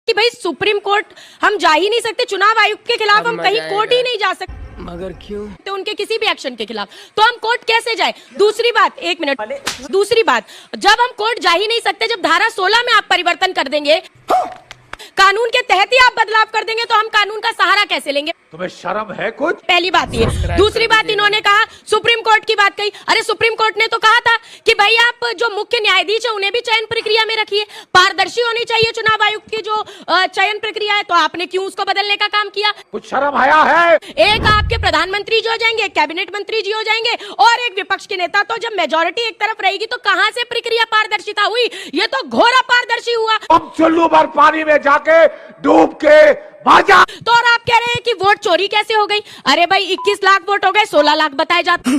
कि भाई supreme court हम जा ही नहीं सकते, चुनाव आयुक्त के खिलाफ हम कहीं कोर्ट ही नहीं जा सकते, मगर क्यों? तो उनके किसी भी एक्शन के खिलाफ तो हम कोर्ट कैसे जाए? दूसरी बात, एक मिनट, दूसरी बात, जब हम कोर्ट जा ही नहीं सकते, जब धारा 16 में आप परिवर्तन कर देंगे, कानून के तहत ही आप बदलाव कर देंगे, तो हम कानून का सहारा कैसे लेंगे? तुम्हें शर्म है कुछ? पहली बात ये। दूसरी बात, इन्होंने कहा सुप्रीम कोर्ट की बात कही। अरे सुप्रीम कोर्ट ने तो कहा था कि भाई आप जो मुख्य न्यायाधीश है उन्हें भी चयन प्रक्रिया में रखिए, पारदर्शी होनी चाहिए चुनाव आयुक्त की जो चयन प्रक्रिया है, तो आपने क्यों उसको बदलने का काम किया? कुछ शर्म आया है? एक आपके प्रधानमंत्री जी हो जाएंगे, कैबिनेट मंत्री जी हो जाएंगे, और एक विपक्ष के नेता, तो जब मेजोरिटी एक तरफ रहेगी तो कहां से प्रक्रिया पारदर्शिता हुई? ये तो घोर अपारदर्शी हुआ। अब चुल्लू भर पानी में जाके डूब के बाजा। तो और आप कह रहे हैं कि वोट चोरी कैसे हो गई? अरे भाई 21 लाख वोट हो गए, 16 लाख बताए जाते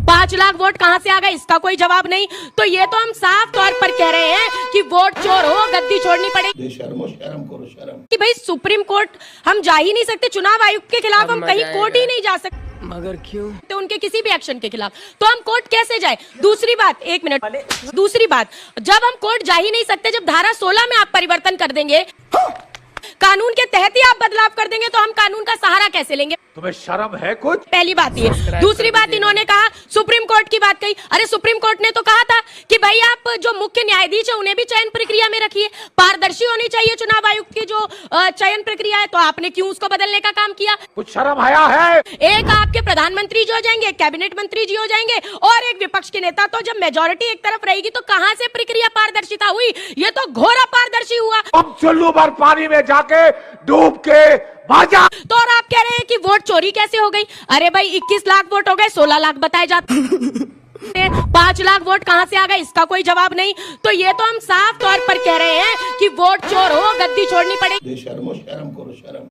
5 लाख वोट कहां से आ गए, इसका कोई जवाब नहीं। तो ये तो हम साफ तौर पर कह रहे हैं कि वोट चोर हो, गद्दी छोड़नी पड़ेगी। शर्म करो शर्म। कि भाई सुप्रीम कोर्ट हम जा ही नहीं सकते, चुनाव आयुक्त के खिलाफ हम कहीं कोर्ट ही नहीं जा सकते, मगर क्यों? तो उनके किसी भी एक्शन के खिलाफ तो हम कोर्ट कैसे जाए? दूसरी बात, एक मिनट, दूसरी बात, जब हम कोर्ट जा ही नहीं सकते, जब धारा 16 में आप परिवर्तन कर देंगे, कानून के तहत ही आप बदलाव कर देंगे, तो हम कानून का सहारा कैसे लेंगे? तुम्हें शर्म है कुछ? पहली बात ये। दूसरी बात, इन्होंने कहा सुप्रीम कोर्ट की बात कही। अरे सुप्रीम कोर्ट ने तो कहा था कि भाई आप जो मुख्य न्यायाधीश है उन्हें भी चयन प्रक्रिया में रखिए, पारदर्शी होनी चाहिए चुनाव आयुक्त की जो चयन प्रक्रिया है, तो आपने क्यों उसको बदलने का काम किया? कुछ शर्म आया है? एक आपके प्रधानमंत्री जी हो जाएंगे, कैबिनेट मंत्री जी हो जाएंगे, और एक विपक्ष के नेता, तो जब मेजोरिटी एक तरफ रहेगी तो कहां से प्रक्रिया पारदर्शिता हुई? ये तो घोर अपारदर्शी हुआ। अब चुल्लू भर पानी में जाके डूब के बाजा। तो और आप कह रहे हैं कि वोट चोरी कैसे हो गई? अरे भाई 21 लाख वोट हो गए, 16 लाख बताए जाते 5 लाख वोट कहां से आ गए, इसका कोई जवाब नहीं। तो ये तो हम साफ तौर पर कह रहे हैं कि वोट चोर हो, गद्दी छोड़नी पड़ेगी। शर्म करो शर्म।